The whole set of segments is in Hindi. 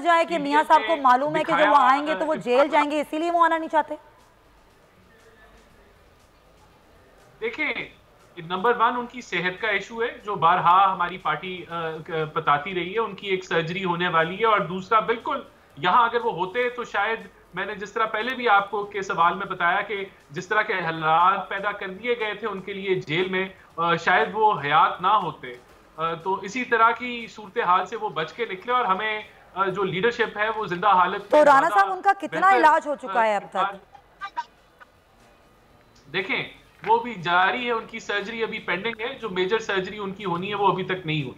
जाए कि मियां साहब को मालूम है कि जो वो आएंगे तो वो जेल जाएंगे, इसीलिए वो आना नहीं चाहते? देखिए, नंबर 1 उनकी सेहत का इशू है जो बारहा हमारी पार्टी बताती रही है, उनकी एक सर्जरी होने वाली है। और दूसरा, बिल्कुल यहाँ अगर वो होते तो शायद मैंने जिस तरह पहले भी आपको के सवाल में बताया कि जिस तरह के हालात पैदा कर दिए गए थे उनके लिए जेल में, शायद वो हयात ना होते। तो इसी तरह की सूरत हाल से वो बच के निकले और हमें जो लीडरशिप है वो जिंदा हालत तो में राना साहब उनका कितना इलाज हो चुका है अब तक? देखें, वो भी जारी है, उनकी सर्जरी अभी पेंडिंग है। जो मेजर सर्जरी उनकी होनी है वो अभी तक नहीं हुई,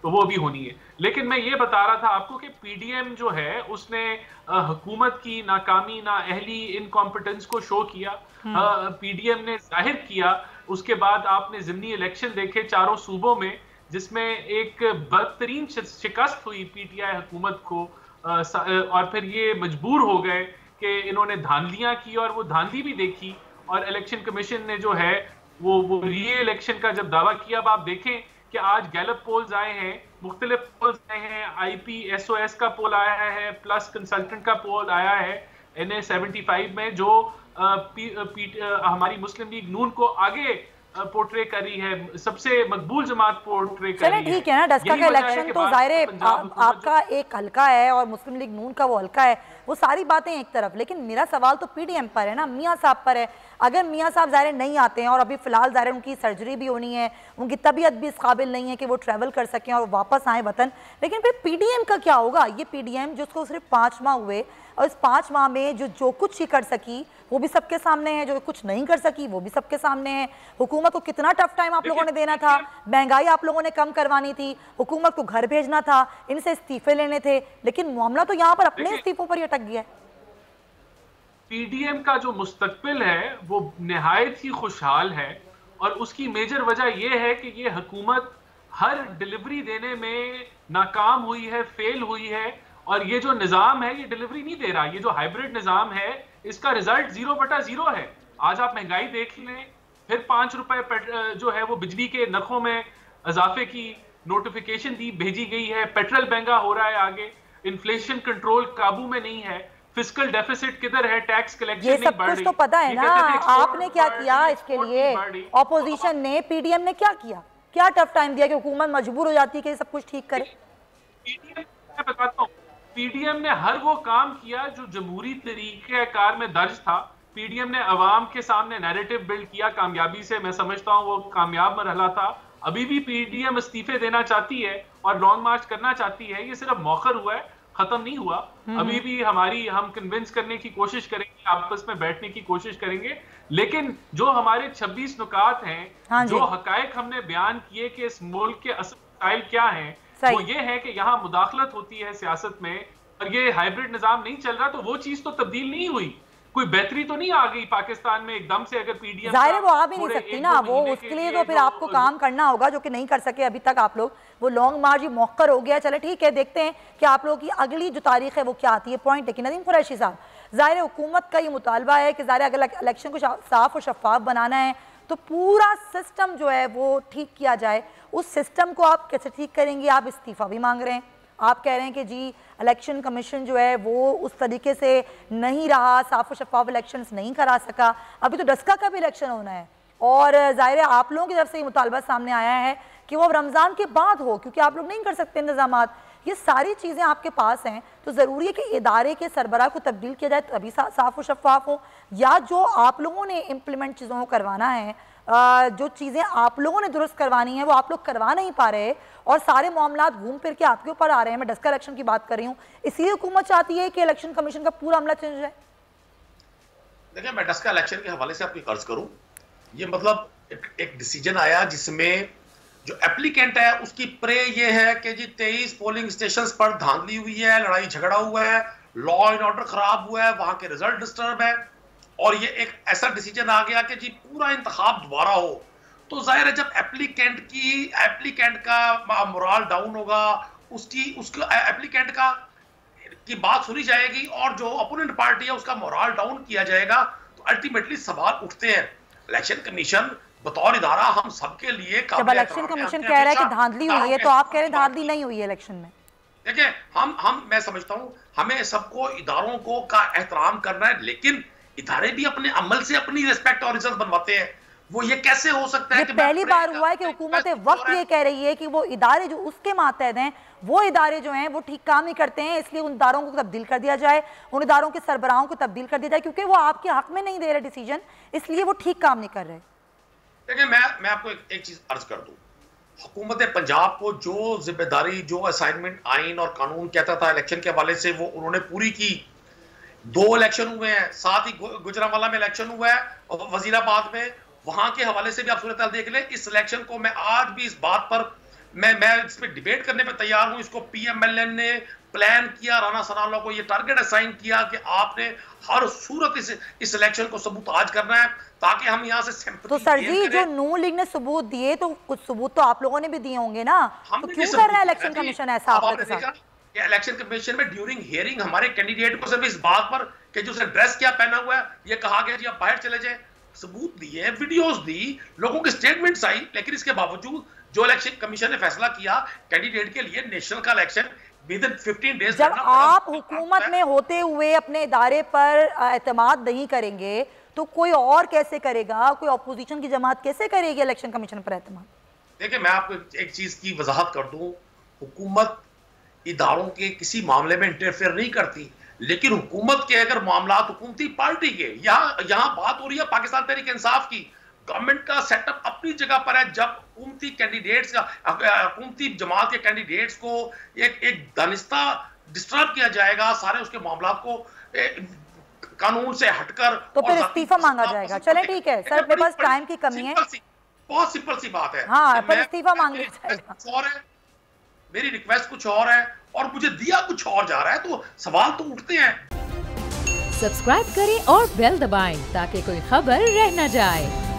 तो वो भी होनी है। लेकिन मैं ये बता रहा था आपको कि पीडीएम जो है उसने हुकूमत की नाकामी, नाअहली, इनकॉम्पिटेंस को शो किया। पीडीएम ने जाहिर किया। उसके बाद आपने ज़िमनी इलेक्शन देखे चारों सूबों में, जिसमें एक बदतरीन शिकस्त हुई पीटीआई हुकूमत को, और फिर ये मजबूर हो गए कि इन्होंने धांधलियां की और वो धांधली भी देखी। और इलेक्शन कमीशन ने जो है वो री इलेक्शन का जब दावा किया, अब आप देखें कि आज गैलप पोल्स आए हैं, मुख्तलिफ पोल्स आए हैं, IPSOS का पोल आया है, प्लस कंसल्टेंट का पोल आया है NA75 में, जो हमारी मुस्लिम लीग नून को आगे पोर्ट्रे कर रही है, सबसे मकबूल जमात पोर्ट्रे कर रही है। ठीक है ना, डस्का का इलेक्शन तो जाहिर आपका एक हल्का है और मुस्लिम लीग नून का वो हल्का है, वो सारी बातें एक तरफ। लेकिन मेरा सवाल तो पीडीएम पर है ना, मियां साहब पर है। अगर मियां साहब जाहिर नहीं आते हैं और अभी फिलहाल जाहिर उनकी सर्जरी भी होनी है, उनकी तबीयत भी इस काबिल नहीं है कि वो ट्रैवल कर सकें और वापस आए वतन, लेकिन फिर पीडीएम का क्या होगा? ये पीडीएम जिसको सिर्फ 5 माह हुए और इस 5 माह में जो कुछ ही कर सकी वो भी सबके सामने है, जो कुछ नहीं कर सकी वो भी सबके सामने है। हुकूमत को कितना टफ टाइम आप लोगों ने देना था, महंगाई आप लोगों ने कम करवानी थी, हुकूमत को घर भेजना था, इनसे इस्तीफे लेने थे, लेकिन मामला तो यहाँ पर अपने इस्तीफों पर ही अटक गया है। पीडीएम का जो मुस्तकबिल है वो निहायत ही खुशहाल है, और उसकी मेजर वजह यह है कि ये हुकूमत हर डिलीवरी देने में नाकाम हुई है, फेल हुई है। और ये जो निज़ाम है ये डिलीवरी नहीं दे रहा। ये जो हाइब्रिड निज़ाम है इसका रिजल्ट 0/0 है। आज आप महंगाई देख लें, फिर 5 रुपए जो है वो बिजली के नखों में इजाफे की नोटिफिकेशन भेजी गई है, पेट्रोल महंगा हो रहा है, आगे इन्फ्लेशन कंट्रोल काबू में नहीं है, फिस्कल डेफिसिट किधर है, टैक्स कलेक्शन ये सब कुछ तो पता है ना। आपने क्या किया इसके लिए? ऑपोजिशन ने, पीडीएम ने क्या किया? क्या टफ टाइम दिया कि हुकूमत मजबूर हो जाती है कि सब कुछ ठीक करे? मैं बताता हूँ, पीडीएम ने हर वो काम किया जो जमहूरी तरीक़ेकार में दर्ज था। पीडीएम ने अवाम के सामने नैरेटिव बिल्ड किया कामयाबी से। मैं समझता हूँ वो कामयाब मरहला था। अभी भी पीडीएम इस्तीफे देना चाहती है और लॉन्ग मार्च करना चाहती है। ये सिर्फ मौखर हुआ है, खत्म नहीं हुआ। अभी भी हम कन्विंस करने की कोशिश करेंगे, आपस में बैठने की कोशिश करेंगे। लेकिन जो हमारे 26 नुकात हैं, जो हकायक हमने बयान किए कि इस मुल्क के असल मसाइल क्या हैं, वो ये है कि यहाँ मुदाखलत होती है सियासत में और ये हाइब्रिड निजाम नहीं चल रहा, तो वो चीज तो तब्दील नहीं हुई। कोई बेहतरी तो नहीं आ गई पाकिस्तान में एकदम से। अगर पीडीएम जाहिर है वो आ भी नहीं सकती ना, वो उसके लिए तो फिर आपको काम करना होगा जो कि नहीं कर सके अभी तक आप लोग। वो लॉन्ग मार्च मौकर हो गया। चले ठीक है, देखते हैं कि आप लोगों की अगली जो तारीख है वो क्या आती है। पॉइंट लेकिन नदीम कुरैशी साहब, जाहिर है हुकूमत का ये मुतालबा है कि जाहिर अगर इलेक्शन को साफ और शफाफ बनाना है तो पूरा सिस्टम जो है वो ठीक किया जाए। उस सिस्टम को आप कैसे ठीक करेंगे? आप इस्तीफा भी मांग रहे हैं, आप कह रहे हैं कि जी इलेक्शन कमीशन जो है वो उस तरीके से नहीं रहा, साफ और शफाफ इलेक्शंस नहीं करा सका। अभी तो डस्का का भी इलेक्शन होना है और जाहिर है आप लोगों की तरफ से ये मुतालबा सामने आया है कि वो अब रमज़ान के बाद हो, क्योंकि आप लोग नहीं कर सकते इंतजामात। ये सारी चीज़ें आपके पास हैं, तो ज़रूरी है कि इदारे के सरबराह को तब्दील किया जाए तभी साफ और शफाफ हो, या जो आप लोगों ने इम्प्लीमेंट चीज़ों को करवाना है, जो चीज़ें आप लोगों ने दुरुस्त करवानी है वो आप लोग करवा नहीं पा रहे और सारे मामला घूम फिर के आपके ऊपर आ रहे हैं। मैं डस्का इलेक्शन की बात कर रही हूँ, इसीलिए हुकूमत चाहती है कि इलेक्शन कमीशन का पूरा अमला चेंज जाए। देखिए, मैं डस्का इलेक्शन के हवाले से आपकी कर्ज करूं, ये मतलब एक डिसीजन आया जिसमें जो एप्लीकेंट है उसकी प्रे ये है कि जी 23 पोलिंग स्टेशंस पर धांधली हुई है, लड़ाई झगड़ा हुआ है, लॉ एंड ऑर्डर खराब हुआ है, वहां के रिजल्ट डिस्टर्ब है, और ये एक ऐसा डिसीजन आ गया कि जी पूरा इंतखाब दोबारा हो। तो जाहिर है जब एप्लीकेंट का मोरल डाउन होगा, उसका एप्लीकेंट की बात सुनी जाएगी और जो अपोनेंट पार्टी है उसका मोरल डाउन किया जाएगा, तो अल्टीमेटली सवाल उठते हैं। इलेक्शन कमीशन बतौर इदारा हम सबके लिए जब इलेक्शन कमीशन कह रहा है कि धांधली हुई है, तो आप कह रहे हैं धांधली नहीं हुई है इलेक्शन में? देखिए मैं समझता हूं हमें सबको इदारों को का एहतराम करना है, लेकिन इदारे भी अपने अमल से अपनी रिस्पेक्ट और इज्जत बनवाते हैं। वो ये कैसे हो सकता है कि पहली बार हुआ है कि हुकूमत वक्त ये कह रही है कि वो इदारे जो उसके मातहत हैं, वो इदारे जो हैं वो ठीक काम नहीं करते हैं, इसलिए उन इदारों को तब्दील कर दिया जाए, उन इदारों के सरबराहों को तब्दील कर दिया जाए, क्योंकि वो आपके हक में नहीं दे रहे डिसीजन, इसलिए वो ठीक काम नहीं कर रहे। देखिए मैं आपको एक चीज अर्ज कर दूं, हुकूमत पंजाब को जो जिम्मेदारी, जो असाइनमेंट आइन और कानून कहता था इलेक्शन के हवाले से, वो उन्होंने पूरी की। 2 इलेक्शन हुए हैं, साथ ही गुजरांवाला में इलेक्शन हुआ है और वजीराबाद में, वहां के हवाले से भी आप सूरत देख लें। इस इलेक्शन को मैं आज भी इस बात पर मैं इस पर डिबेट करने पर तैयार हूं। इसको पीएमएलएन ने प्लान किया, राना सनाउल्लाह को ये टारगेट असाइन किया कि आपने हर सूरत इस इलेक्शन को सबूत करना है, ताकि हम यहाँ से तो सर जी जो नून लीग ने सबूत दिए, तो कुछ सबूत तो आप लोगों ने भी दिए होंगे ना, तो क्यों कर रहा है इलेक्शन कमीशन ऐसा आपके साथ? इलेक्शन कमीशन में ड्यूरिंग हियरिंग हमारे कैंडिडेट को सिर्फ इस बात पर कि जो उसने ड्रेस क्या पहना हुआ है ये कहा गया जी आप बाहर चले जाए, सबूत दिए, वीडियोस दी, लोगों की स्टेटमेंट्स आई, लेकिन इसके बावजूद जो इलेक्शन कमीशन ने फैसला किया कैंडिडेट के लिए नेशनल का इलेक्शन विद इन 15 डेज। जब आप हुकूमत में होते हुए अपने इदारे पर एतमाद नहीं करेंगे तो कोई और कैसे करेगा? कोई अपोजिशन की जमात कैसे करेगी इलेक्शन कमीशन पर एतमाद? देखिए मैं आपको एक चीज की वजाहत कर दूं, हुकूमत इदारों के किसी मामले में इंटरफेयर नहीं करती, लेकिन हुकूमत के अगर मामला हुकूमती पार्टी के, यहाँ बात हो रही है पाकिस्तान तहरीक इंसाफ की, गवर्नमेंट का सेटअप अपनी जगह पर है। जब हुकूमती कैंडिडेट्स का, हुकूमती जमात के कैंडिडेट्स को एक दानिस्ता डिस्टर्ब किया जाएगा, सारे उसके मामला को कानून से हटकर, तो फिर इस्तीफा मांगा जाएगा। चले ठीक है सर, मेरे पास टाइम की कमी है, बहुत सिंपल सी बात है। हाँ, पर इस्तीफा मांग लिया जाएगा। मेरी रिक्वेस्ट कुछ और है और मुझे दिया कुछ और जा रहा है, तो सवाल तो उठते हैं। सब्सक्राइब करें और बेल दबाएं ताकि कोई खबर रह न जाए।